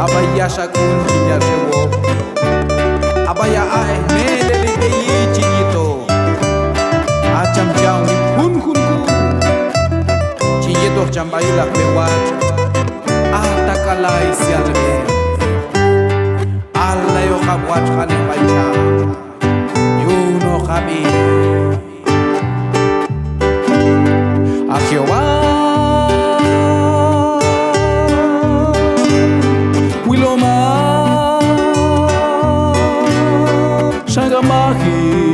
abaya shakun chinya rewo abaya ai melele te yi chinyito acham jang kun kun ku chinyito chambai la pewat atakalai sialme alla yo kabwat khane baicha yuno khabi a Jehová Wilomal Shangamahi